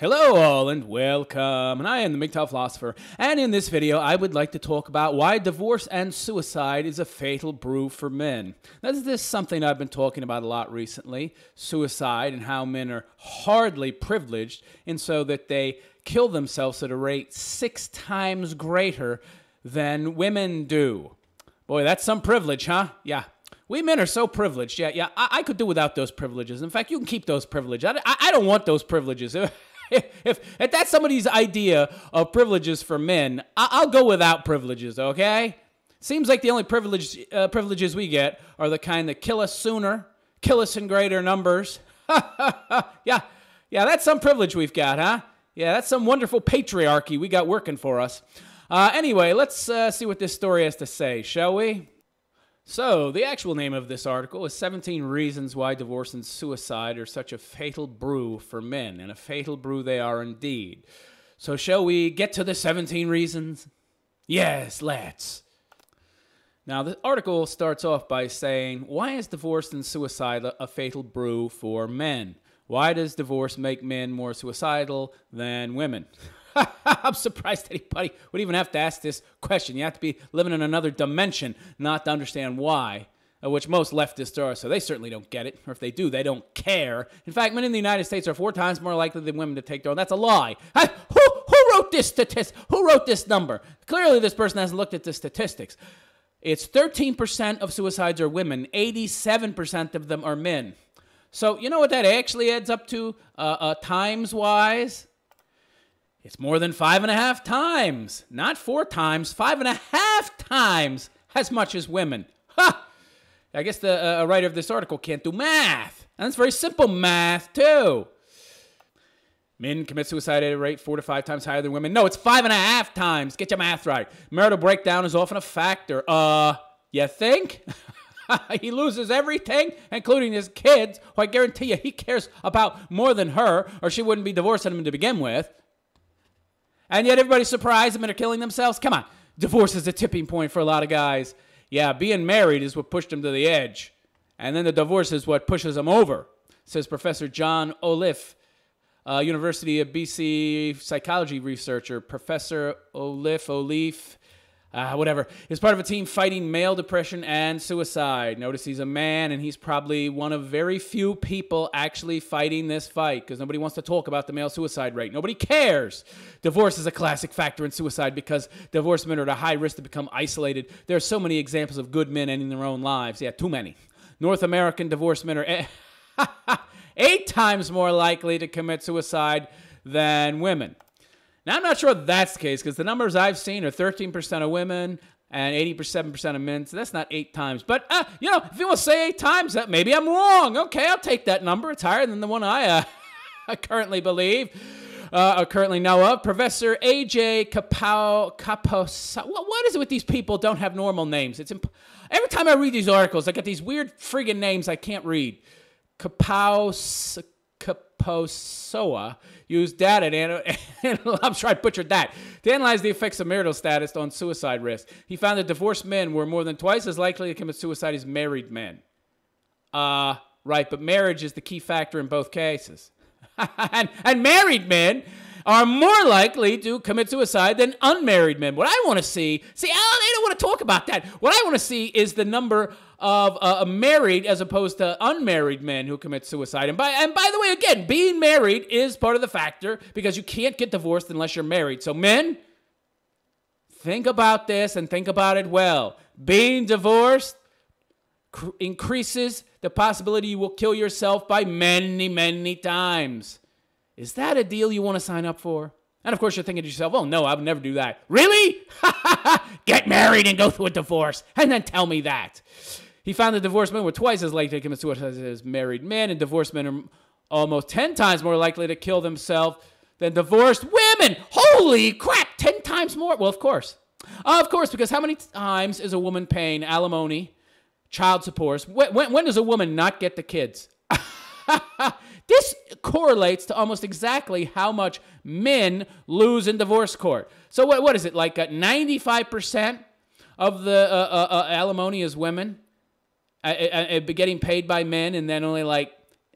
Hello all and welcome, and I am the MGTOW philosopher, and in this video I would like to talk about why divorce and suicide is a fatal brew for men. Now, this is something I've been talking about a lot recently, suicide and how men are hardly privileged in so that they kill themselves at a rate 6 times greater than women do. Boy, that's some privilege, huh? Yeah. We men are so privileged. Yeah, I could do without those privileges. In fact, you can keep those privileges. I don't want those privileges. If that's somebody's idea of privileges for men, I'll go without privileges, okay? Seems like the only privileges we get are the kind that kill us sooner, kill us in greater numbers. Yeah, that's some privilege we've got, huh? Yeah, that's some wonderful patriarchy we got working for us. Anyway, let's see what this story has to say, shall we? So, the actual name of this article is 17 Reasons Why Divorce and Suicide Are Such a Fatal Brew for Men, and a fatal brew they are indeed. So, shall we get to the 17 reasons? Yes, let's. Now, the article starts off by saying, why is divorce and suicide a fatal brew for men? Why does divorce make men more suicidal than women? I'm surprised anybody would even have to ask this question. You have to be living in another dimension not to understand why, which most leftists are, so they certainly don't get it. Or if they do, they don't care. In fact, men in the United States are 4 times more likely than women to take their own. That's a lie. Who wrote this statistic? Who wrote this number? Clearly, this person hasn't looked at the statistics. It's 13% of suicides are women. 87% of them are men. So you know what that actually adds up to times-wise? It's more than 5.5 times, not 4 times, 5.5 times as much as women. Ha! I guess the writer of this article can't do math. And it's very simple math, too. Men commit suicide at a rate 4 to 5 times higher than women. No, it's 5.5 times. Get your math right. Marital breakdown is often a factor. You think? He loses everything, including his kids, who I guarantee you he cares about more than her, or she wouldn't be divorcing him to begin with. And yet everybody's surprised and are killing themselves. Come on. Divorce is a tipping point for a lot of guys. Yeah, being married is what pushed them to the edge. And then the divorce is what pushes them over, says Professor John Oliffe, University of BC psychology researcher. Professor Oliffe, whatever, is part of a team fighting male depression and suicide. Notice he's a man, and he's probably one of very few people actually fighting this fight because nobody wants to talk about the male suicide rate. Nobody cares. Divorce is a classic factor in suicide because divorced men are at a high risk to become isolated. There are so many examples of good men ending their own lives. Yeah, too many. North American divorced men are 8 times more likely to commit suicide than women. Now, I'm not sure if that's the case because the numbers I've seen are 13% of women and 87% of men, so that's not 8 times. But, if you want to say 8 times, maybe I'm wrong. Okay, I'll take that number. It's higher than the one I currently believe, or currently know of. Professor A.J. Capos. What is it with these people don't have normal names? Every time I read these articles, I get these weird friggin' names I can't read. Kaposoa used data I'm sure I butchered that, to analyze the effects of marital status on suicide risk. He found that divorced men were more than twice as likely to commit suicide as married men. Right, but marriage is the key factor in both cases. and married men are more likely to commit suicide than unmarried men. What I want to see, they don't want to talk about that. What I want to see is the number of married as opposed to unmarried men who commit suicide. And by the way, again, being married is part of the factor because you can't get divorced unless you're married. So men, think about this and think about it well. Being divorced increases the possibility you will kill yourself by many, many times. Is that a deal you want to sign up for? And of course you're thinking to yourself, oh no, I would never do that. Really? Get married and go through a divorce and then tell me that. He found that divorced men were twice as likely to commit suicide as married men, and divorced men are almost 10 times more likely to kill themselves than divorced women. Holy crap, 10 times more. Well, of course. Of course, because how many times is a woman paying alimony, child support? When does a woman not get the kids? This correlates to almost exactly how much men lose in divorce court. So what is it, like 95% of the alimony is women getting paid by men, and then only like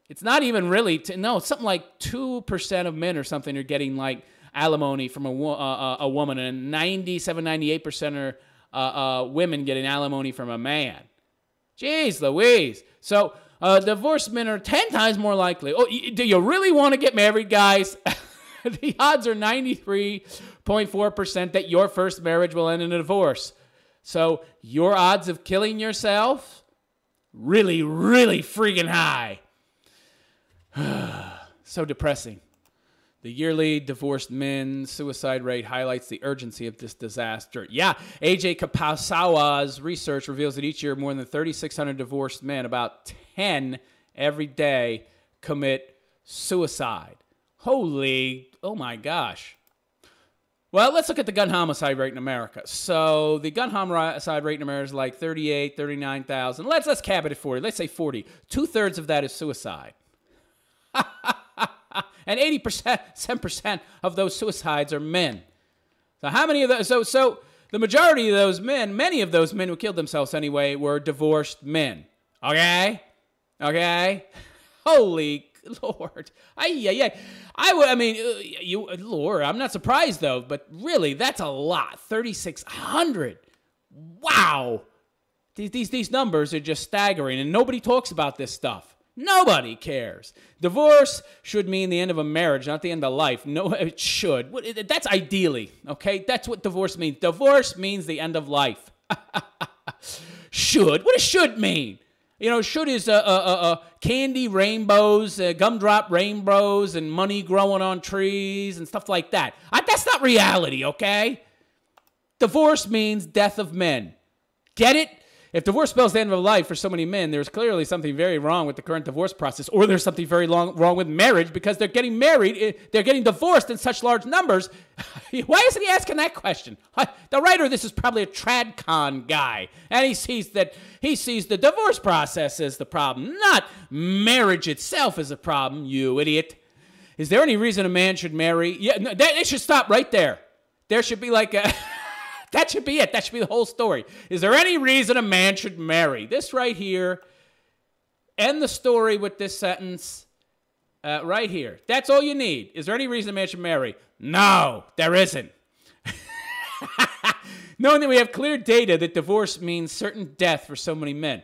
It's not even really, no, it's something like 2% of men or something are getting like alimony from a woman, and 97, 98% are women getting alimony from a man. Jeez Louise. So divorced men are 10 times more likely. Oh, do you really want to get married, guys? The odds are 93.4% that your first marriage will end in a divorce. So your odds of killing yourself, really, really freaking high. So depressing. The yearly divorced men suicide rate highlights the urgency of this disaster. Yeah, AJ Kapasawa's research reveals that each year more than 3,600 divorced men, about 10 every day, commit suicide. Holy, oh my gosh. Well, let's look at the gun homicide rate in America. So the gun homicide rate in America is like 38, 39,000. Let's cap it at 40. Let's say 40. 2/3 of that is suicide. And 10% of those suicides are men. So how many of those? So the majority of those men, many of those men who killed themselves anyway, were divorced men. Okay? Holy Lord. Lord, I'm not surprised though, but really, that's a lot. 3,600. Wow. These numbers are just staggering, and nobody talks about this stuff. Nobody cares. Divorce should mean the end of a marriage, not the end of life. No, it should. That's ideally, okay? That's what divorce means. Divorce means the end of life. Should. What does should mean? You know, should is candy rainbows, gumdrop rainbows, and money growing on trees and stuff like that. That's not reality, okay? Divorce means death of men. Get it? If divorce spells the end of life for so many men, there's clearly something very wrong with the current divorce process, or there's something very wrong with marriage, because they're getting married, they're getting divorced in such large numbers. Why isn't he asking that question? The writer of this is probably a tradcon guy, and he sees the divorce process as the problem, not marriage itself as a problem, you idiot. Is there any reason a man should marry? Yeah, no, it should stop right there. There should be like a... That should be it. That should be the whole story. Is there any reason a man should marry? This right here. End the story with this sentence right here. That's all you need. Is there any reason a man should marry? No, there isn't. Knowing that we have clear data that divorce means certain death for so many men.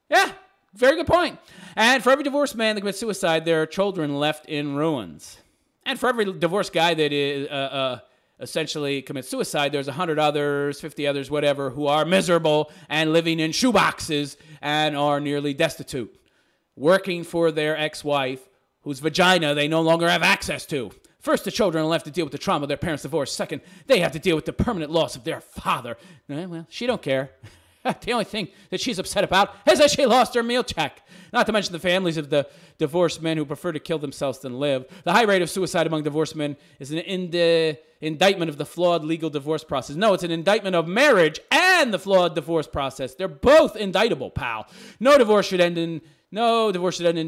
Yeah, very good point. And for every divorced man that commits suicide, there are children left in ruins. And for every divorced guy that is... essentially commit suicide, there's 100 others, 50 others, whatever, who are miserable and living in shoeboxes and are nearly destitute, working for their ex-wife, whose vagina they no longer have access to. First, the children are left to deal with the trauma of their parents' divorce. Second, they have to deal with the permanent loss of their father. Well, she don't care. The only thing that she's upset about is that she lost her meal check. Not to mention the families of the divorced men who prefer to kill themselves than live. The high rate of suicide among divorced men is an indictment of the flawed legal divorce process. No, it's an indictment of marriage and the flawed divorce process. They're both indictable, pal. No divorce should end in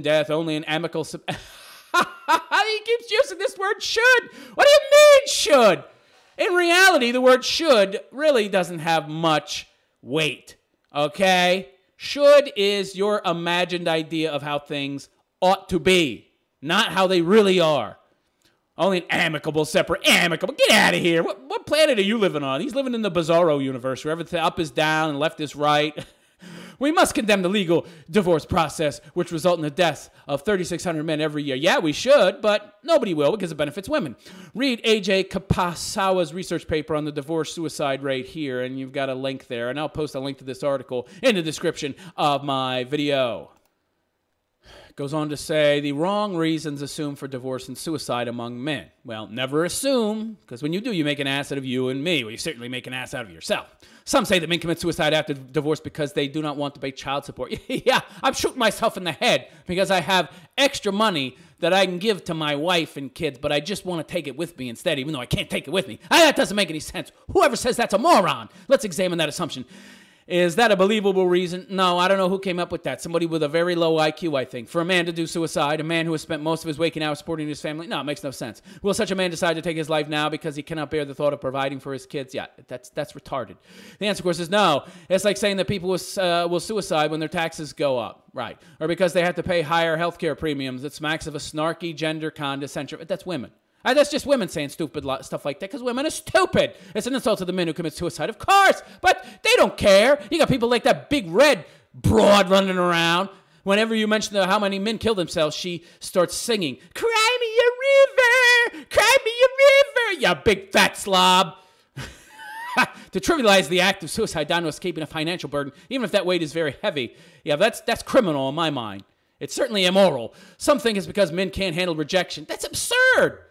death, only an amicable... He keeps using this word should. What do you mean should? In reality, the word should really doesn't have much weight, okay? Should is your imagined idea of how things ought to be, not how they really are. Only an amicable, get out of here. What planet are you living on? He's living in the Bizarro universe, where everything up is down and left is right. We must condemn the legal divorce process, which result in the deaths of 3,600 men every year. Yeah, we should, but nobody will because it benefits women. Read AJ Kapasawa's research paper on the divorce suicide rate here, and you've got a link there. And I'll post a link to this article in the description of my video. Goes on to say, the wrong reasons assumed for divorce and suicide among men. Well, never assume, because when you do, you make an ass out of you and me. Well, you certainly make an ass out of yourself. Some say that men commit suicide after divorce because they do not want to pay child support. Yeah, I'm shooting myself in the head because I have extra money that I can give to my wife and kids, but I just want to take it with me instead, even though I can't take it with me. That doesn't make any sense. Whoever says that's a moron. Let's examine that assumption. Is that a believable reason? No, I don't know who came up with that. Somebody with a very low IQ, I think. For a man to do suicide, a man who has spent most of his waking hours supporting his family, no, it makes no sense. Will such a man decide to take his life now because he cannot bear the thought of providing for his kids? Yeah, that's retarded. The answer, of course, is no. It's like saying that people will suicide when their taxes go up, right? Or because they have to pay higher healthcare premiums. It smacks of a snarky gender condescension. That's women. That's just women saying stupid stuff like that because women are stupid. It's an insult to the men who commit suicide, of course, but they don't care. You got people like that big red broad running around. Whenever you mention how many men kill themselves, she starts singing, "Cry me a river, cry me a river, you big fat slob." To trivialize the act of suicide down to escaping a financial burden, even if that weight is very heavy, yeah, that's criminal in my mind. It's certainly immoral. Some think it's because men can't handle rejection. That's absurd.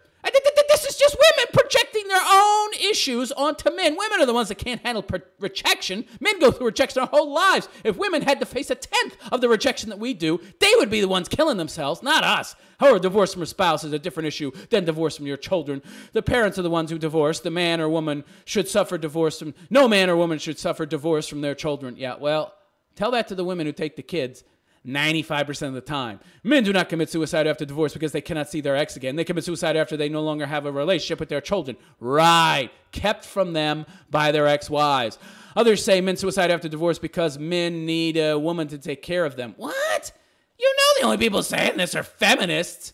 This is just women projecting their own issues onto men. Women are the ones that can't handle rejection. Men go through rejection their whole lives. If women had to face 1/10 of the rejection that we do, they would be the ones killing themselves, not us. However, divorce from a spouse is a different issue than divorce from your children. The parents are the ones who divorce. The man or woman should suffer divorce from... No man or woman should suffer divorce from their children. Yeah, well, tell that to the women who take the kids. 95% of the time. Men do not commit suicide after divorce because they cannot see their ex again. They commit suicide after they no longer have a relationship with their children. Right. Kept from them by their ex-wives. Others say men suicide after divorce because men need a woman to take care of them. What? You know the only people saying this are feminists.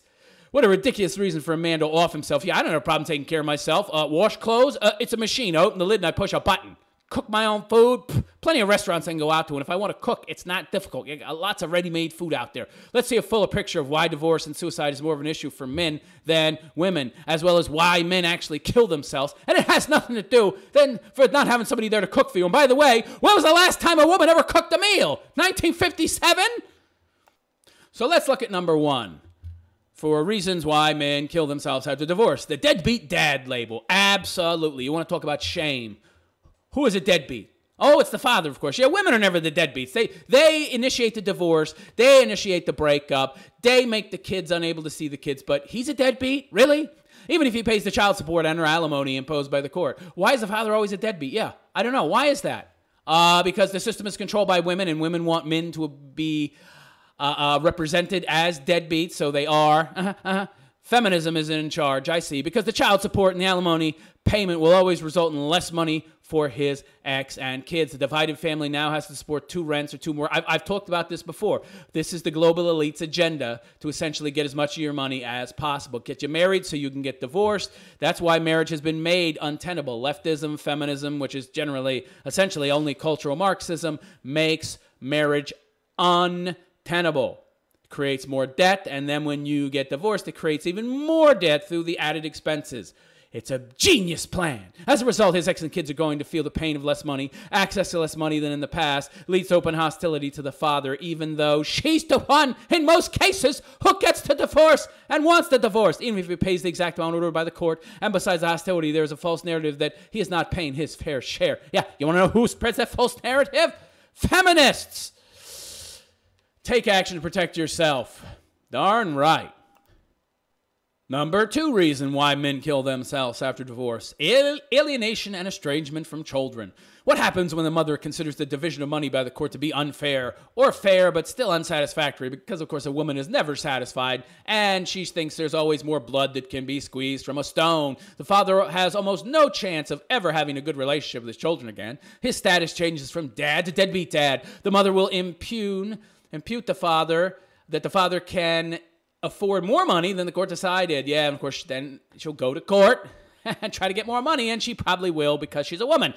What a ridiculous reason for a man to off himself. Yeah, I don't have a problem taking care of myself. Wash clothes? It's a machine. I open the lid and I push a button. Cook my own food. Plenty of restaurants I can go out to, and if I want to cook, it's not difficult. You got lots of ready-made food out there. Let's see a fuller picture of why divorce and suicide is more of an issue for men than women, as well as why men actually kill themselves. And it has nothing to do then for not having somebody there to cook for you. And by the way, when was the last time a woman ever cooked a meal? 1957? So let's look at number one for reasons why men kill themselves after divorce. The deadbeat dad label. Absolutely. You want to talk about shame. Who is a deadbeat? Oh, it's the father, of course. Yeah, women are never the deadbeats. They initiate the divorce. They initiate the breakup. They make the kids unable to see the kids. But he's a deadbeat? Really? Even if he pays the child support and or alimony imposed by the court. Why is the father always a deadbeat? Yeah, I don't know. Why is that? Because the system is controlled by women, and women want men to be represented as deadbeats, so they are. Feminism is in charge, I see, because the child support and the alimony payment will always result in less money for his ex and kids. The divided family now has to support 2 rents or 2 more. I've talked about this before. This is the global elite's agenda to essentially get as much of your money as possible. Get you married so you can get divorced. That's why marriage has been made untenable. Leftism, feminism, which is generally, essentially only cultural Marxism, makes marriage untenable. Creates more debt, and then when you get divorced, it creates even more debt through the added expenses. It's a genius plan. As a result, his ex and kids are going to feel the pain of less money, access to less money than in the past, leads to open hostility to the father, even though she's the one, in most cases, who gets the divorce and wants the divorce, even if he pays the exact amount ordered by the court. And besides the hostility, there's a false narrative that he is not paying his fair share. Yeah, you want to know who spreads that false narrative? Feminists! Take action to protect yourself. Darn right. Number 2 reason why men kill themselves after divorce. Alienation and estrangement from children. What happens when the mother considers the division of money by the court to be unfair or fair but still unsatisfactory? Because, of course, a woman is never satisfied and she thinks there's always more blood that can be squeezed from a stone. The father has almost no chance of ever having a good relationship with his children again. His status changes from dad to deadbeat dad. The mother will impute the father that the father can afford more money than the court decided. Yeah, and of course, then she'll go to court and try to get more money, and she probably will because she's a woman.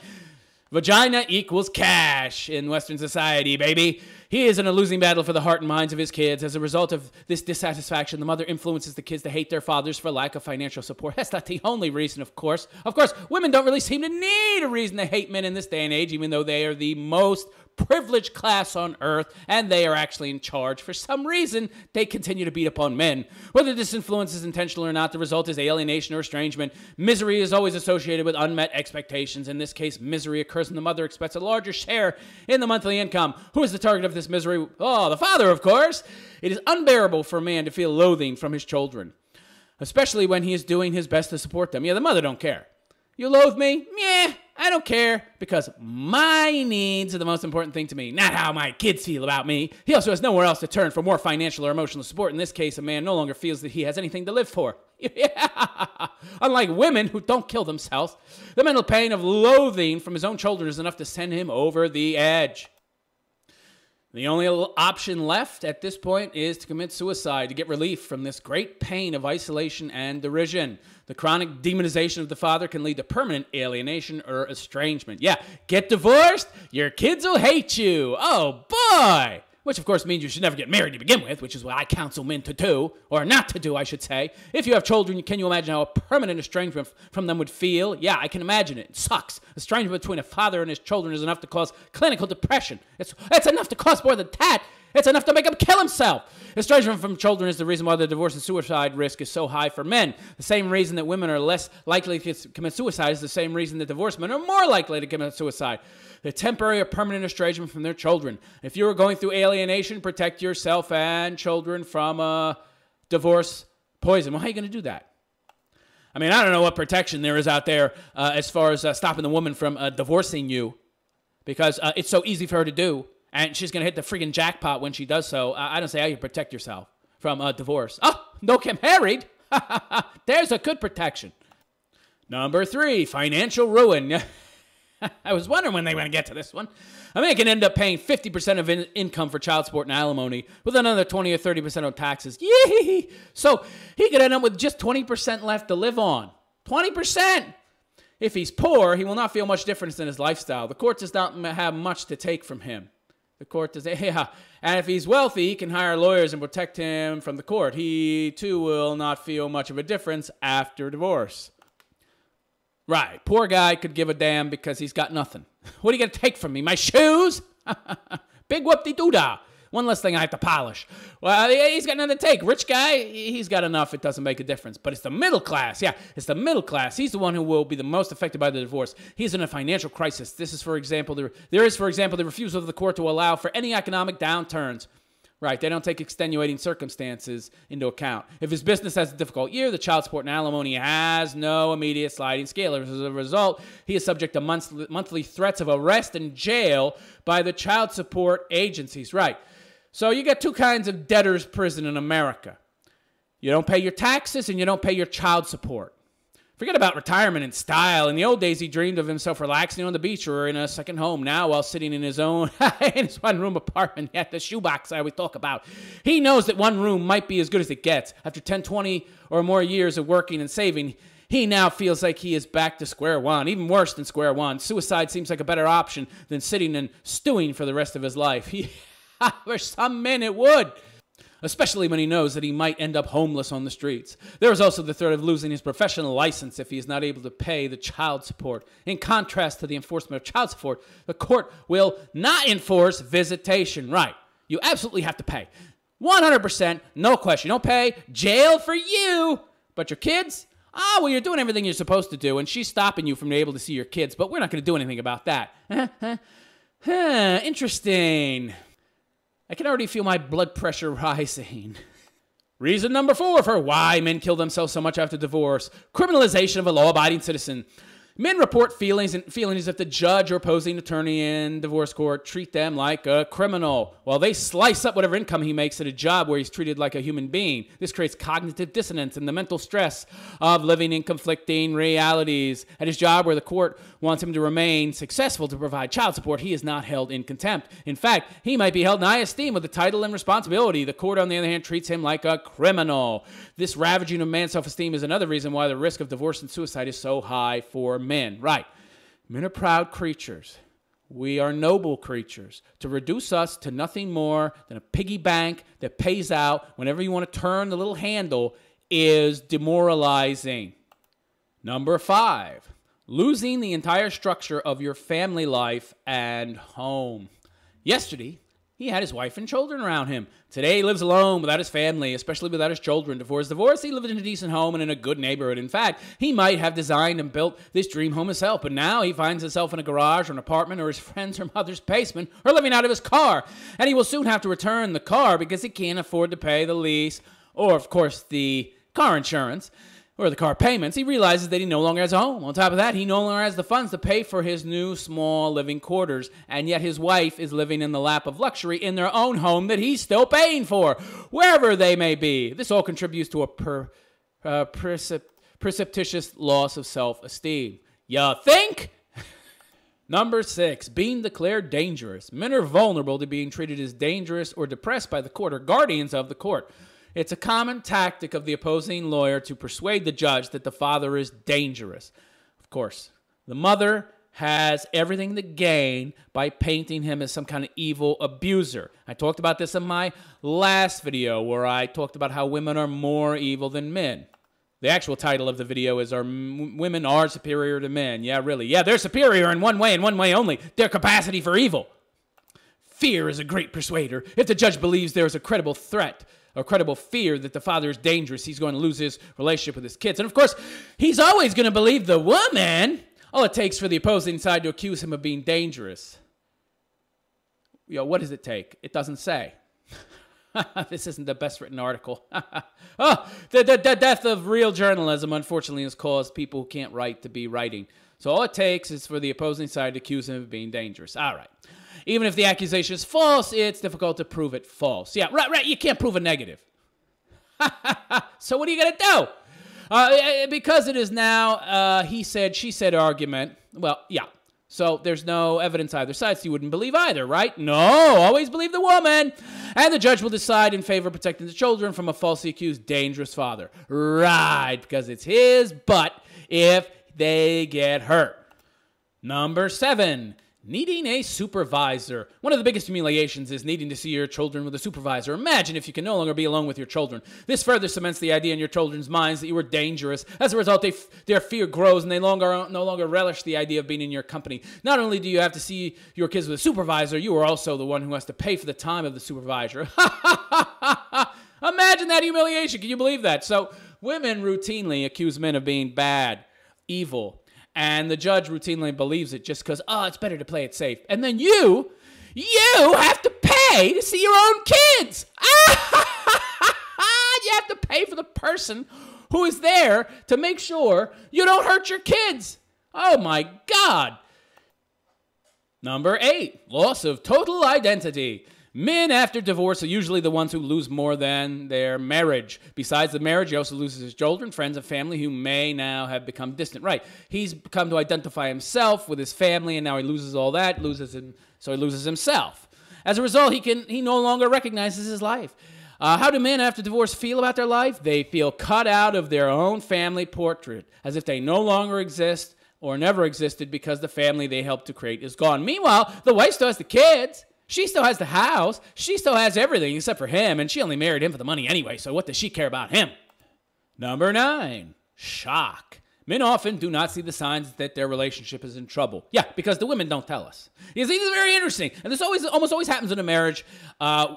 Vagina equals cash in Western society, baby. He is in a losing battle for the heart and minds of his kids. As a result of this dissatisfaction, the mother influences the kids to hate their fathers for lack of financial support. That's not the only reason, of course. Of course, women don't really seem to need a reason to hate men in this day and age, even though they are the most privileged class on earth, and they are actually in charge. For some reason, they continue to beat upon men. Whether this influence is intentional or not, the result is alienation or estrangement. Misery is always associated with unmet expectations. In this case, misery occurs when the mother expects a larger share in the monthly income. Who is the target of this misery? Oh, the father, of course. It is unbearable for a man to feel loathing from his children, especially when he is doing his best to support them. Yeah, the mother don't care. You loathe me? Yeah, I don't care because my needs are the most important thing to me, not how my kids feel about me. He also has nowhere else to turn for more financial or emotional support. In this case, a man no longer feels that he has anything to live for. Yeah. Unlike women who don't kill themselves, the mental pain of loathing from his own children is enough to send him over the edge. The only option left at this point is to commit suicide to get relief from this great pain of isolation and derision. The chronic demonization of the father can lead to permanent alienation or estrangement. Yeah, get divorced, your kids will hate you. Oh, boy! Which, of course, means you should never get married to begin with, which is what I counsel men to do, or not to do, I should say. If you have children, can you imagine how a permanent estrangement from them would feel? Yeah, I can imagine it. It sucks. Estrangement between a father and his children is enough to cause clinical depression. It's enough to cause more than that. It's enough to make him kill himself. Estrangement from children is the reason why the divorce and suicide risk is so high for men. The same reason that women are less likely to commit suicide is the same reason that divorced men are more likely to commit suicide. The temporary or permanent estrangement from their children. If you are going through alienation, protect yourself and children from divorce poison. Well, how are you going to do that? I mean, I don't know what protection there is out there as far as stopping the woman from divorcing you, because it's so easy for her to do. And she's going to hit the freaking jackpot when she does so. I don't say how you protect yourself from divorce. Oh, don't get married. There's a good protection. Number 3, financial ruin. I was wondering when they were going to get to this one. A man can end up paying 50% of income for child support and alimony with another 20 or 30% on taxes. Yee! So he could end up with just 20% left to live on. 20%! If he's poor, he will not feel much difference in his lifestyle. The court does not have much to take from him. The court does, yeah. And if he's wealthy, he can hire lawyers and protect him from the court. He, too, will not feel much of a difference after divorce. Right. Poor guy could give a damn because he's got nothing. What are you going to take from me? My shoes? Big whoop-de-doo-dah. One less thing I have to polish. Well, he's got nothing to take. Rich guy, he's got enough. It doesn't make a difference. But it's the middle class. Yeah, it's the middle class. He's the one who will be the most affected by the divorce. He's in a financial crisis. This is, for example, there is, for example, the refusal of the court to allow for any economic downturns. Right, they don't take extenuating circumstances into account. If his business has a difficult year, the child support and alimony has no immediate sliding scale. As a result, he is subject to monthly threats of arrest and jail by the child support agencies. Right, so you got two kinds of debtor's prison in America. You don't pay your taxes and you don't pay your child support. Forget about retirement and style. In the old days, he dreamed of himself relaxing on the beach or in a second home. Now, while sitting in his own in his one-room apartment at the shoebox I always talk about, he knows that one room might be as good as it gets. After 10, 20 or more years of working and saving, he now feels like he is back to square one, even worse than square one. Suicide seems like a better option than sitting and stewing for the rest of his life. For some men, it would. Especially when he knows that he might end up homeless on the streets. There is also the threat of losing his professional license if he is not able to pay the child support. In contrast to the enforcement of child support, the court will not enforce visitation. Right. You absolutely have to pay. 100%, no question. You don't pay, jail for you. But your kids? Well, you're doing everything you're supposed to do, and she's stopping you from being able to see your kids, but we're not going to do anything about that. Interesting. I can already feel my blood pressure rising. Reason number 4 for why men kill themselves so much after divorce. Criminalization of a law-abiding citizen. Men report feelings as if the judge or opposing attorney in divorce court treat them like a criminal, while they slice up whatever income he makes at a job where he's treated like a human being. This creates cognitive dissonance and the mental stress of living in conflicting realities. At his job where the court wants him to remain successful to provide child support, he is not held in contempt. In fact, he might be held in high esteem with the title and responsibility. The court, on the other hand, treats him like a criminal. This ravaging of man's self-esteem is another reason why the risk of divorce and suicide is so high for men. Right. Men are proud creatures. We are noble creatures. To reduce us to nothing more than a piggy bank that pays out whenever you want to turn the little handle is demoralizing. Number 5, losing the entire structure of your family life and home. Yesterday, he had his wife and children around him. Today, he lives alone without his family, especially without his children. Before his divorce, he lived in a decent home and in a good neighborhood. In fact, he might have designed and built this dream home himself, but now he finds himself in a garage or an apartment or his friend's or mother's basement or living out of his car. And he will soon have to return the car because he can't afford to pay the lease or, of course, the car insurance. or the car payments, he realizes that he no longer has a home. On top of that, he no longer has the funds to pay for his new small living quarters, and yet his wife is living in the lap of luxury in their own home that he's still paying for, wherever they may be. This all contributes to a precipitous loss of self-esteem. You think? Number 6, being declared dangerous. Men are vulnerable to being treated as dangerous or depressed by the court or guardians of the court. It's a common tactic of the opposing lawyer to persuade the judge that the father is dangerous. Of course, the mother has everything to gain by painting him as some kind of evil abuser. I talked about this in my last video where I talked about how women are more evil than men. The actual title of the video is Women Are Superior to Men. Yeah, really. Yeah, they're superior in one way and one way only. Their capacity for evil. Fear is a great persuader. If the judge believes there is a credible threat, or credible fear that the father is dangerous, he's going to lose his relationship with his kids. And of course, he's always going to believe the woman. All it takes for the opposing side to accuse him of being dangerous. What does it take? It doesn't say. This isn't the best written article. The death of real journalism, unfortunately, has caused people who can't write to be writing. So all it takes is for the opposing side to accuse him of being dangerous. All right. Even if the accusation is false, it's difficult to prove it false. Yeah, right. You can't prove a negative. So what are you going to do? Because it is now he said, she said argument. Well, yeah. So there's no evidence either side, so you wouldn't believe either, right? No, always believe the woman. And the judge will decide in favor of protecting the children from a falsely accused dangerous father. Right, because it's his butt if they get hurt. Number 7. Needing a supervisor. One of the biggest humiliations is needing to see your children with a supervisor. Imagine if you can no longer be alone with your children. This further cements the idea in your children's minds that you are dangerous. As a result, their fear grows and they no longer relish the idea of being in your company. Not only do you have to see your kids with a supervisor, you are also the one who has to pay for the time of the supervisor. Imagine that humiliation. Can you believe that? So women routinely accuse men of being bad, evil, and the judge routinely believes it just because, it's better to play it safe. And then you have to pay to see your own kids. You have to pay for the person who is there to make sure you don't hurt your kids. Oh, my God. Number 8, loss of total identity. Men after divorce are usually the ones who lose more than their marriage. Besides the marriage, he also loses his children, friends, and family who may now have become distant. Right. He's come to identify himself with his family, and now he loses all that, so he loses himself. As a result, he no longer recognizes his life. How do men after divorce feel about their life? They feel cut out of their own family portrait, as if they no longer exist or never existed because the family they helped to create is gone. Meanwhile, the wife still has the kids. She still has the house. She still has everything except for him, and she only married him for the money anyway, so what does she care about him? Number 9, shock. Men often do not see the signs that their relationship is in trouble. Yeah, because the women don't tell us. You see, this is very interesting. And this almost always happens in a marriage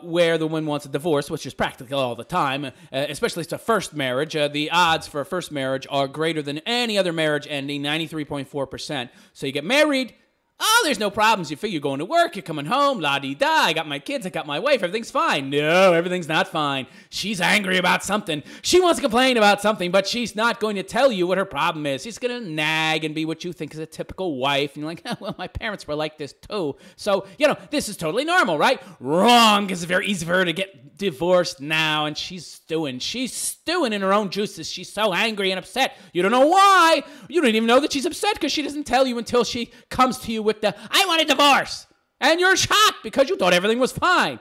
where the woman wants a divorce, which is practically all the time, especially if it's a first marriage. The odds for a first marriage are greater than any other marriage ending, 93.4%. So you get married. Oh, there's no problems. You figure you're going to work, you're coming home, la-di-da, I got my kids, I got my wife, everything's fine. No, everything's not fine. She's angry about something. She wants to complain about something, but she's not going to tell you what her problem is. She's going to nag and be what you think is a typical wife. And you're like, well, my parents were like this too. So, this is totally normal, right? Wrong, because it's very easy for her to get divorced now, and she's stewing. She's stewing in her own juices. She's so angry and upset. You don't know why. You don't even know that she's upset because she doesn't tell you until she comes to you with the, I want a divorce. And you're shocked because you thought everything was fine.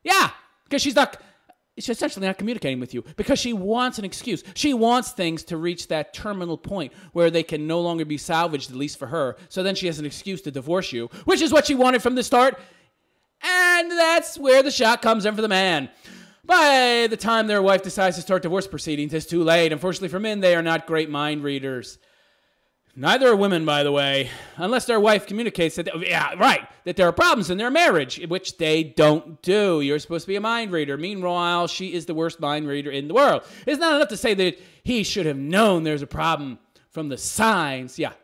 Yeah, because she's essentially not communicating with you because she wants an excuse. She wants things to reach that terminal point where they can no longer be salvaged, at least for her. So then she has an excuse to divorce you, which is what she wanted from the start. And that's where the shock comes in for the man. By the time their wife decides to start divorce proceedings, it's too late. Unfortunately for men, they are not great mind readers. Neither are women, by the way, unless their wife communicates that, that there are problems in their marriage, which they don't do. You're supposed to be a mind reader. Meanwhile, she is the worst mind reader in the world. It's not enough to say that he should have known there's a problem from the signs. Yeah.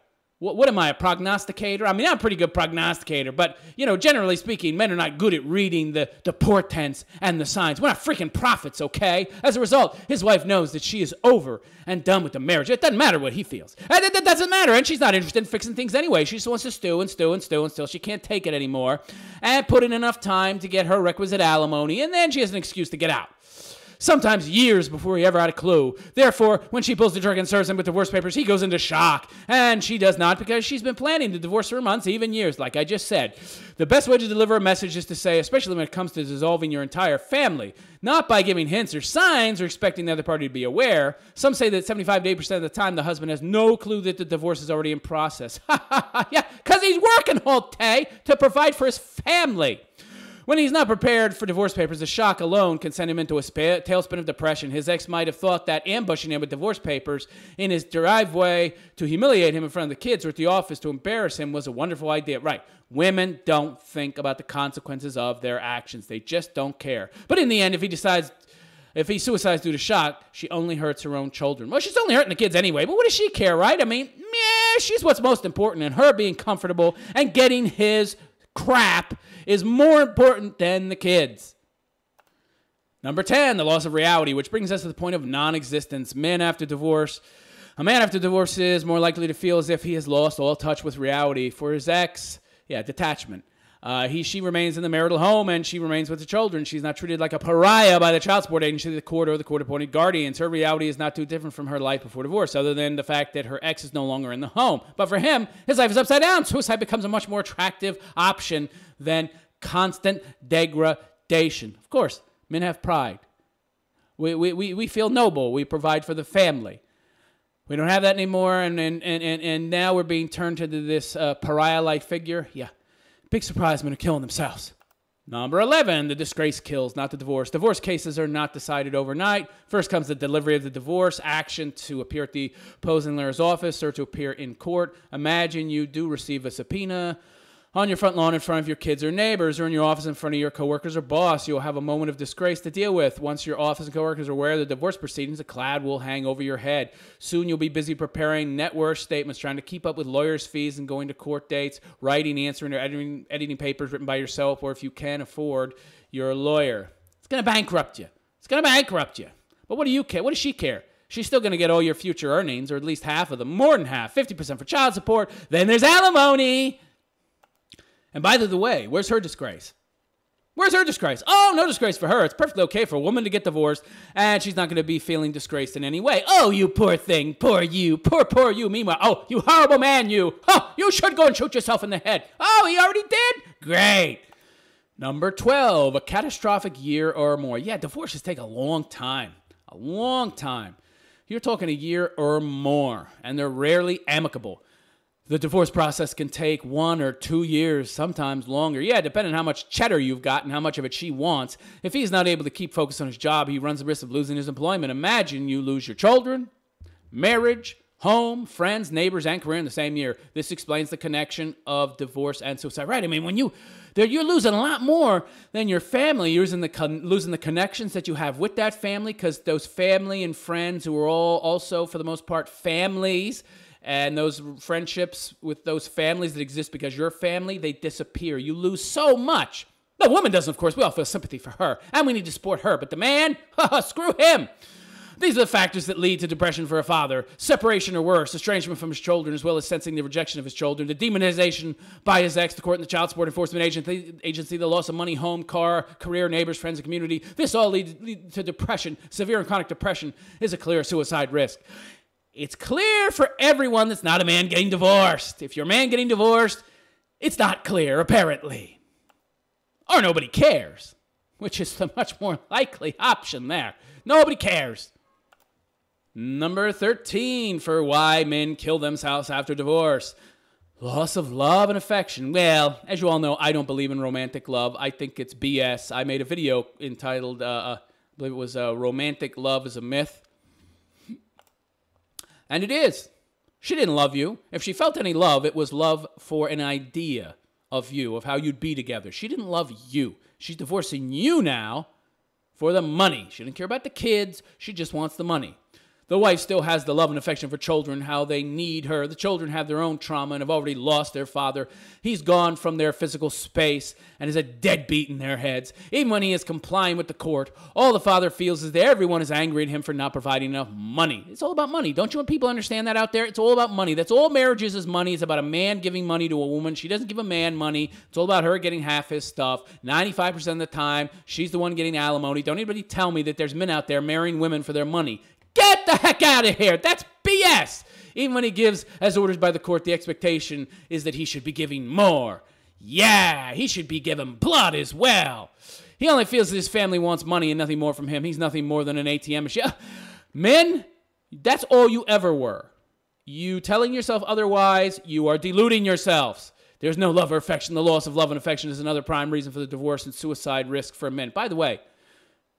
What am I, a prognosticator? I mean, I'm a pretty good prognosticator, but, you know, generally speaking, men are not good at reading the portents and the signs. We're not freaking prophets, okay? As a result, his wife knows that she is over and done with the marriage. It doesn't matter what he feels. That doesn't matter, and she's not interested in fixing things anyway. She just wants to stew and stew and stew until she can't take it anymore and put in enough time to get her requisite alimony, and then she has an excuse to get out. Sometimes years before he ever had a clue. Therefore, when she pulls the trigger and serves him with divorce papers, he goes into shock. And she does not, because she's been planning to divorce for months, even years, like I just said. The best way to deliver a message is to say, especially when it comes to dissolving your entire family, not by giving hints or signs or expecting the other party to be aware. Some say that 75 to 80% of the time, the husband has no clue that the divorce is already in process. Yeah, because he's working all day to provide for his family. When he's not prepared for divorce papers, the shock alone can send him into a tailspin of depression. His ex might have thought that ambushing him with divorce papers in his driveway to humiliate him in front of the kids or at the office to embarrass him was a wonderful idea. Right. Women don't think about the consequences of their actions. They just don't care. But in the end, if he suicides due to shock, she only hurts her own children. Well, she's only hurting the kids anyway, but what does she care, right? I mean, she's what's most important, and her being comfortable and getting his crap is more important than the kids. Number 10, the loss of reality, which brings us to the point of non-existence. A man after divorce is more likely to feel as if he has lost all touch with reality. For his ex, detachment. She remains in the marital home, and she remains with the children. She's not treated like a pariah by the child support agency, the court, or the court-appointed guardians. Her reality is not too different from her life before divorce, other than the fact that her ex is no longer in the home. But for him, his life is upside down. Suicide becomes a much more attractive option than constant degradation. Of course, men have pride. We feel noble. We provide for the family. We don't have that anymore, and now we're being turned into this pariah-like figure. Yeah. Big surprise, men are killing themselves. Number 11, the disgrace kills, not the divorce. Divorce cases are not decided overnight. First comes the delivery of the divorce action to appear at the opposing lawyer's office or to appear in court. Imagine you do receive a subpoena on your front lawn in front of your kids or neighbors, or in your office in front of your coworkers or boss. You'll have a moment of disgrace to deal with. Once your office and coworkers are aware of the divorce proceedings, a cloud will hang over your head. Soon you'll be busy preparing net worth statements, trying to keep up with lawyers' fees and going to court dates, writing, answering, or editing papers written by yourself, or if you can afford, your lawyer. It's going to bankrupt you. But what do you care? What does she care? She's still going to get all your future earnings, or at least half of them, more than half, 50% for child support. Then there's alimony. And by the way, where's her disgrace? Oh, no disgrace for her. It's perfectly okay for a woman to get divorced, and she's not going to be feeling disgraced in any way. Oh, you poor thing. Poor you. Poor you. Meanwhile, oh, you horrible man, you. Oh, you should go and shoot yourself in the head. Oh, he already did? Great. Number 12, a catastrophic year or more. Yeah, divorces take a long time. You're talking a year or more, and they're rarely amicable. The divorce process can take 1 or 2 years, sometimes longer. Yeah, depending on how much cheddar you've got and how much of it she wants. If he's not able to keep focused on his job, he runs the risk of losing his employment. Imagine you lose your children, marriage, home, friends, neighbors, and career in the same year. This explains the connection of divorce and suicide. Right, I mean, when you're losing a lot more than your family. You're losing the connections that you have with that family, because those family and friends who are all also, for the most part, families, and those friendships with those families that exist because you're family, they disappear. You lose so much. The woman doesn't, of course. We all feel sympathy for her, and we need to support her. But the man, screw him. These are the factors that lead to depression for a father. Separation or worse, estrangement from his children, as well as sensing the rejection of his children, the demonization by his ex, the court and the child support enforcement agency, the loss of money, home, car, career, neighbors, friends, and community. This all leads to depression. Severe and chronic depression is a clear suicide risk. It's clear for everyone that's not a man getting divorced. If you're a man getting divorced, it's not clear, apparently. Or nobody cares, which is the much more likely option there. Nobody cares. Number 13 for why men kill themselves after divorce. Loss of love and affection. Well, as you all know, I don't believe in romantic love. I think it's BS. I made a video entitled, I believe it was Romantic Love is a Myth. And it is. She didn't love you. If she felt any love, it was love for an idea of you, of how you'd be together. She didn't love you. She's divorcing you now for the money. She didn't care about the kids. She just wants the money. The wife still has the love and affection for children, how they need her. The children have their own trauma and have already lost their father. He's gone from their physical space and is a deadbeat in their heads. Even when he is complying with the court, all the father feels is that everyone is angry at him for not providing enough money. It's all about money. Don't you want people to understand that out there? It's all about money. That's all marriage is money. It's about a man giving money to a woman. She doesn't give a man money. It's all about her getting half his stuff. 95% of the time, she's the one getting alimony. Don't anybody tell me that there's men out there marrying women for their money. Get the heck out of here. That's BS. Even when he gives, as ordered by the court, the expectation is that he should be giving more. Yeah, he should be giving blood as well. He only feels that his family wants money and nothing more from him. He's nothing more than an ATM machine. Men, that's all you ever were. You telling yourself otherwise, you are deluding yourselves. There's no love or affection. The loss of love and affection is another prime reason for the divorce and suicide risk for men. By the way,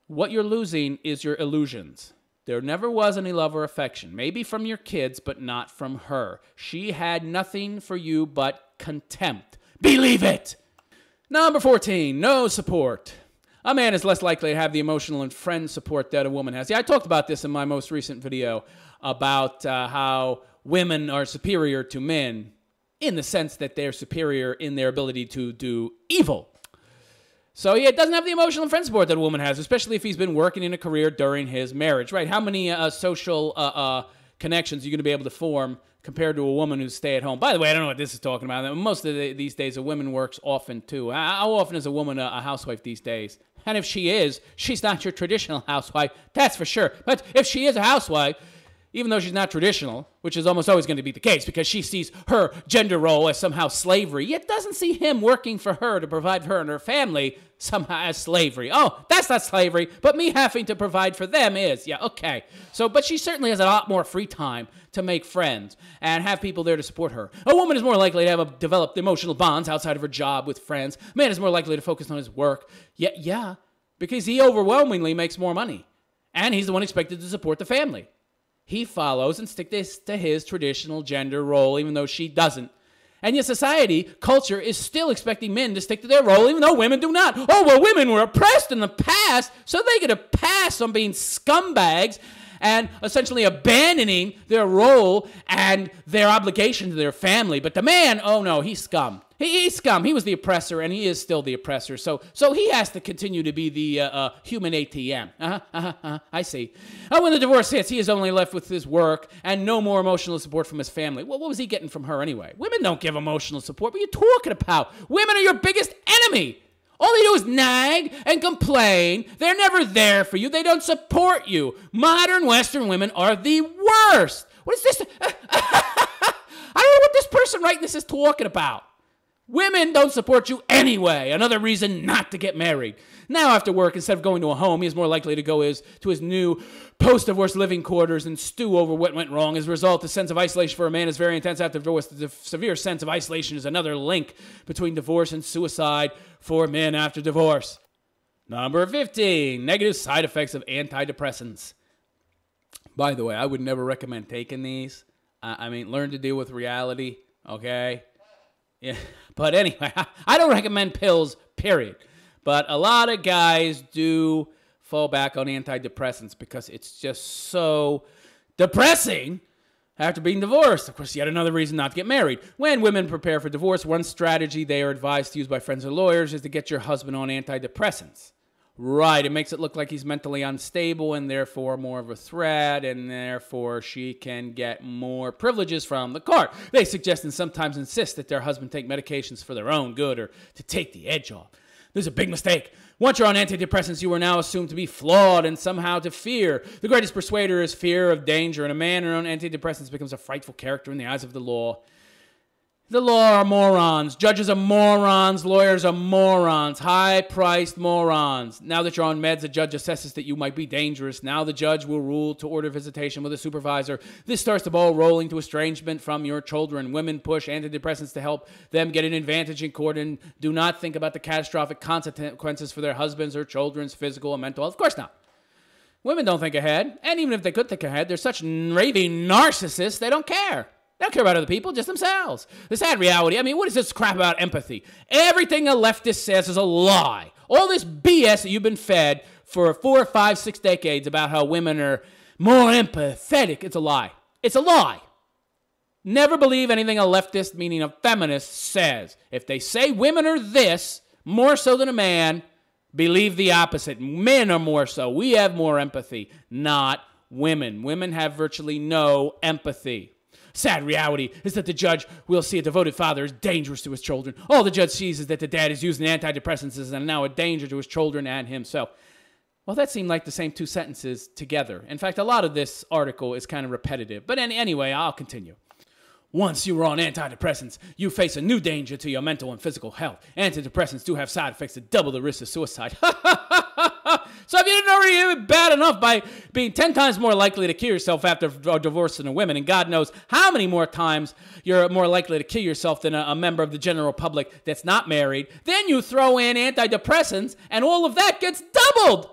what you're losing is your illusions. There never was any love or affection. Maybe from your kids, but not from her. She had nothing for you but contempt. Believe it! Number 14, no support. A man is less likely to have the emotional and friend support that a woman has. Yeah, I talked about this in my most recent video about how women are superior to men in the sense that they're superior in their ability to do evil. So he doesn't have the emotional and friend support that a woman has, especially if he's been working in a career during his marriage, right? How many social connections are you going to be able to form compared to a woman who's stay at home? By the way, I don't know what this is talking about. Most of these days, a woman works often too. How often is a woman a housewife these days? And if she is, she's not your traditional housewife, that's for sure. But if she is a housewife, even though she's not traditional, which is almost always going to be the case because she sees her gender role as somehow slavery, yet doesn't see him working for her to provide for her and her family somehow as slavery. Oh, that's not slavery, but me having to provide for them is. Yeah, okay. So, but she certainly has a lot more free time to make friends and have people there to support her. A woman is more likely to have developed emotional bonds outside of her job with friends. A man is more likely to focus on his work. Yeah, because he overwhelmingly makes more money. And he's the one expected to support the family. He follows and sticks to his traditional gender role, even though she doesn't. And yet society, culture, is still expecting men to stick to their role, even though women do not. Oh, well, women were oppressed in the past, so they get a pass on being scumbags and essentially abandoning their role and their obligation to their family. But the man, oh no, he's scum. He's scum. He was the oppressor, and he is still the oppressor. So he has to continue to be the human ATM. I see. When the divorce hits, he is only left with his work and no more emotional support from his family. Well, what was he getting from her anyway? Women don't give emotional support. What are you talking about? Women are your biggest enemy. All they do is nag and complain. They're never there for you. They don't support you. Modern Western women are the worst. What is this? I don't know what this person writing this is talking about. Women don't support you anyway. Another reason not to get married. Now after work, instead of going to a home, he is more likely to go to his new post-divorce living quarters and stew over what went wrong. As a result, the sense of isolation for a man is very intense after divorce. The severe sense of isolation is another link between divorce and suicide for men after divorce. Number 15, negative side effects of antidepressants. By the way, I would never recommend taking these. I mean, learn to deal with reality, okay? Yeah. But anyway, I don't recommend pills, period. But a lot of guys do fall back on antidepressants because it's just so depressing after being divorced. Of course, yet another reason not to get married. When women prepare for divorce, one strategy they are advised to use by friends or lawyers is to get your husband on antidepressants. Right, it makes it look like he's mentally unstable and therefore more of a threat, and therefore she can get more privileges from the court. They suggest and sometimes insist that their husband take medications for their own good or to take the edge off. This is a big mistake. Once you're on antidepressants, you are now assumed to be flawed and somehow to fear. The greatest persuader is fear of danger, and a man on antidepressants becomes a frightful character in the eyes of the law. The law are morons. Judges are morons. Lawyers are morons. High-priced morons. Now that you're on meds, the judge assesses that you might be dangerous. Now the judge will rule to order visitation with a supervisor. This starts the ball rolling to estrangement from your children. Women push antidepressants to help them get an advantage in court and do not think about the catastrophic consequences for their husbands' or children's physical and mental health. Of course not. Women don't think ahead. And even if they could think ahead, they're such raving narcissists, they don't care. They don't care about other people, just themselves. The sad reality, I mean, what is this crap about empathy? Everything a leftist says is a lie. All this BS that you've been fed for 4, 5, 6 decades about how women are more empathetic. It's a lie. It's a lie. Never believe anything a leftist, meaning a feminist, says. If they say women are this, more so than a man, believe the opposite. Men are more so. We have more empathy, not women. Women have virtually no empathy. Sad reality is that the judge will see a devoted father as dangerous to his children. All the judge sees is that the dad is using antidepressants and now a danger to his children and himself. Well, that seemed like the same two sentences together. In fact, a lot of this article is kind of repetitive. But anyway, I'll continue. Once you are on antidepressants, you face a new danger to your mental and physical health. Antidepressants do have side effects that double the risk of suicide. So if you didn't already have it bad enough by being 10 times more likely to kill yourself after a divorce than a woman, and God knows how many more times you're more likely to kill yourself than a member of the general public that's not married, then you throw in antidepressants and all of that gets doubled.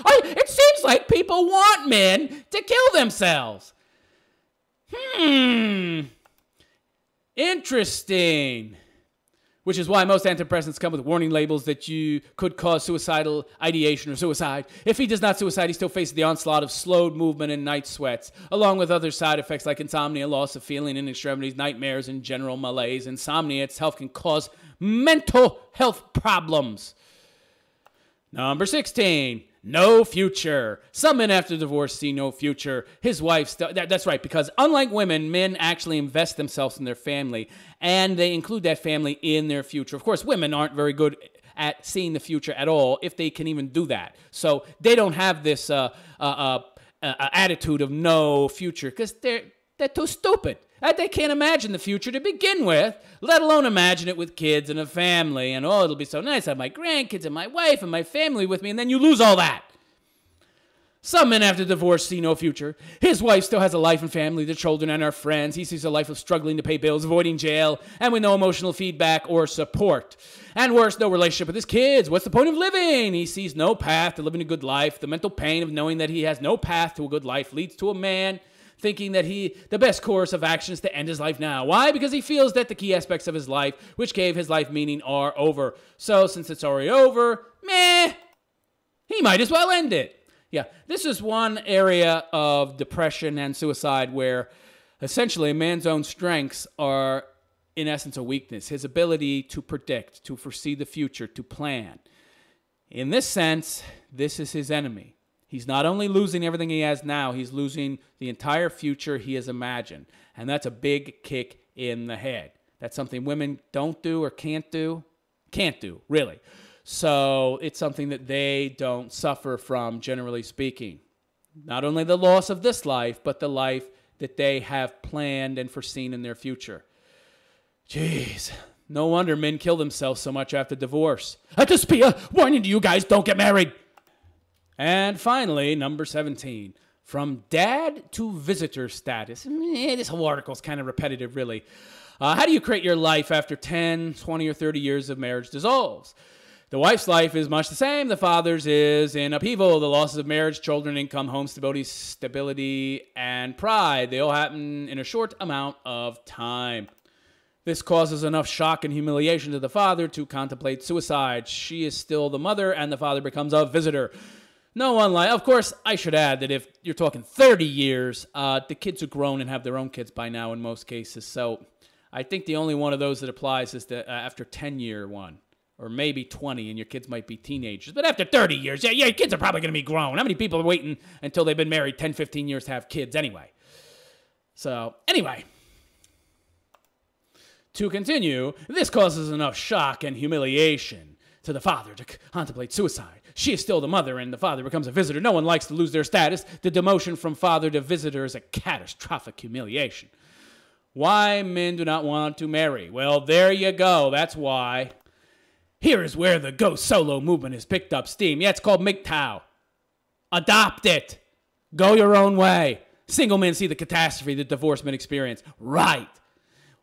It seems like people want men to kill themselves. Interesting. Which is why most antidepressants come with warning labels that you could cause suicidal ideation or suicide. If he does not suicide, he still faces the onslaught of slowed movement and night sweats, along with other side effects like insomnia, loss of feeling in extremities, nightmares, and general malaise. Insomnia itself can cause mental health problems. Number 16. No future. Some men after divorce see no future. His wife, that's right, because unlike women, men actually invest themselves in their family, and they include that family in their future. Of course, women aren't very good at seeing the future at all, if they can even do that. So they don't have this attitude of no future, because they're too stupid. They can't imagine the future to begin with, let alone imagine it with kids and a family. And, oh, it'll be so nice. I have my grandkids and my wife and my family with me. And then you lose all that. Some men after divorce see no future. His wife still has a life and family, the children and her friends. He sees a life of struggling to pay bills, avoiding jail, and with no emotional feedback or support. And worse, no relationship with his kids. What's the point of living? He sees no path to living a good life. The mental pain of knowing that he has no path to a good life leads to a man thinking that the best course of action is to end his life now. Why? Because he feels that the key aspects of his life, which gave his life meaning, are over. So since it's already over, he might as well end it. Yeah, this is one area of depression and suicide where essentially a man's own strengths are, in essence, a weakness. His ability to predict, to foresee the future, to plan. In this sense, this is his enemy. He's not only losing everything he has now, he's losing the entire future he has imagined. And that's a big kick in the head. That's something women don't do or can't do. Can't do, really. So it's something that they don't suffer from, generally speaking. Not only the loss of this life, but the life that they have planned and foreseen in their future. Jeez. No wonder men kill themselves so much after divorce. Just be a warning to you guys, don't get married. And finally, number 17, from dad to visitor status. This whole article is kind of repetitive, really. How do you create your life after 10, 20, or 30 years of marriage dissolves? The wife's life is much the same. The father's is in upheaval. The losses of marriage, children, income, home stability, and pride. They all happen in a short amount of time. This causes enough shock and humiliation to the father to contemplate suicide. She is still the mother, and the father becomes a visitor. No one like, of course, I should add that if you're talking 30 years, the kids are grown and have their own kids by now in most cases. So I think the only one of those that applies is the after 10-year one, or maybe 20, and your kids might be teenagers. But after 30 years, yeah, your kids are probably going to be grown. How many people are waiting until they've been married 10, 15 years to have kids anyway? So anyway, to continue, this causes enough shock and humiliation to the father to contemplate suicide. She is still the mother, and the father becomes a visitor. No one likes to lose their status. The demotion from father to visitor is a catastrophic humiliation. Why men do not want to marry? Well, there you go. That's why. Here is where the go solo movement has picked up steam. Yeah, it's called MGTOW. Adopt it. Go your own way. Single men see the catastrophe that divorced men experience. Right.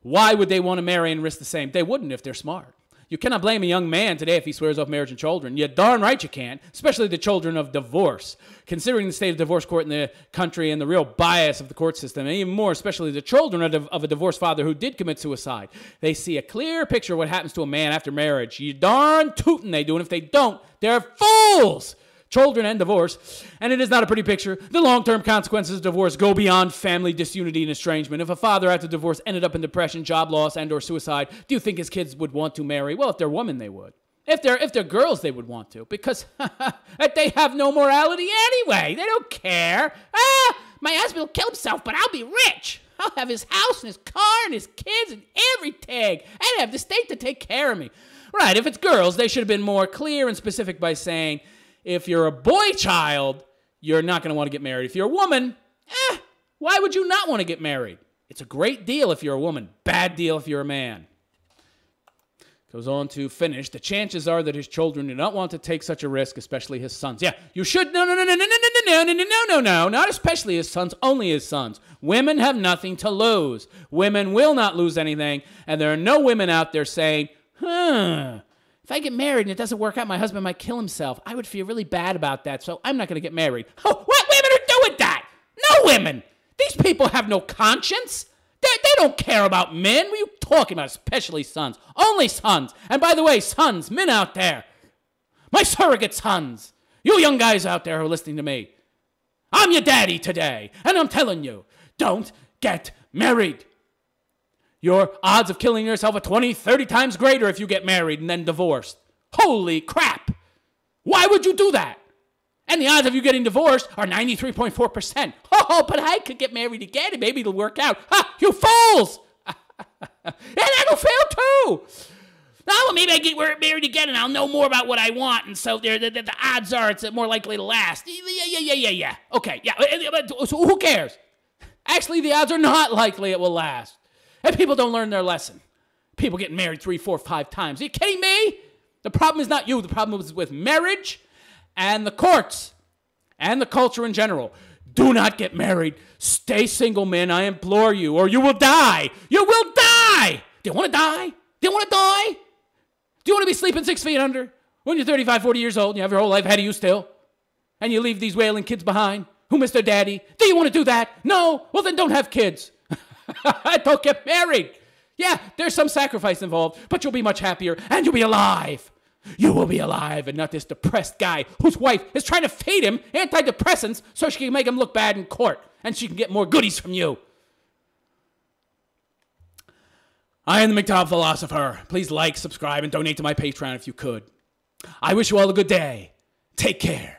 Why would they want to marry and risk the same? They wouldn't if they're smart. You cannot blame a young man today if he swears off marriage and children. You're darn right you can't, especially the children of divorce. Considering the state of divorce court in the country and the real bias of the court system, and even more, especially the children of a divorced father who did commit suicide, they see a clear picture of what happens to a man after marriage. You darn tootin' they do, and if they don't, they're fools children, and divorce. And it is not a pretty picture. The long-term consequences of divorce go beyond family disunity and estrangement. If a father after divorce ended up in depression, job loss, and or suicide, do you think his kids would want to marry? Well, if they're women, they would. If they're girls, they would want to, because they have no morality anyway. They don't care. My husband will kill himself, but I'll be rich. I'll have his house and his car and his kids and everything. And I have the state to take care of me. Right, if it's girls, they should have been more clear and specific by saying, if you're a boy child, you're not going to want to get married. If you're a woman, why would you not want to get married? It's a great deal if you're a woman. Bad deal if you're a man. Goes on to finish. The chances are that his children do not want to take such a risk, especially his sons. Yeah, you should. No, not especially his sons, only his sons. Women have nothing to lose. Women will not lose anything. And there are no women out there saying, if I get married and it doesn't work out, my husband might kill himself. I would feel really bad about that, so I'm not going to get married. Oh, what women are doing that? No women. These people have no conscience. They don't care about men. What are you talking about? Especially sons. Only sons. And by the way, sons, men out there, my surrogate sons, you young guys out there who are listening to me, I'm your daddy today, and I'm telling you, don't get married. Your odds of killing yourself are 20, 30 times greater if you get married and then divorced. Holy crap. Why would you do that? And the odds of you getting divorced are 93.4%. Oh, but I could get married again and maybe it'll work out. You fools! And that'll fail too. Oh, well, maybe I get married again and I'll know more about what I want, and so the odds are it's more likely to last. Yeah. Okay, yeah. So who cares? Actually, the odds are not likely it will last. And people don't learn their lesson. People get married 3, 4, 5 times. Are you kidding me? The problem is not you. The problem is with marriage and the courts and the culture in general. Do not get married. Stay single, men. I implore you, or you will die. You will die. Do you want to die? Do you want to die? Do you want to be sleeping 6 feet under when you're 35, 40 years old and you have your whole life ahead of you still? And you leave these wailing kids behind who miss their daddy? Do you want to do that? No? Well, then don't have kids. Don't get married. Yeah, there's some sacrifice involved, but you'll be much happier and you'll be alive. You will be alive and not this depressed guy whose wife is trying to feed him antidepressants so she can make him look bad in court and she can get more goodies from you. I am the MGTOW philosopher. Please like, subscribe, and donate to my Patreon if you could. I wish you all a good day. Take care.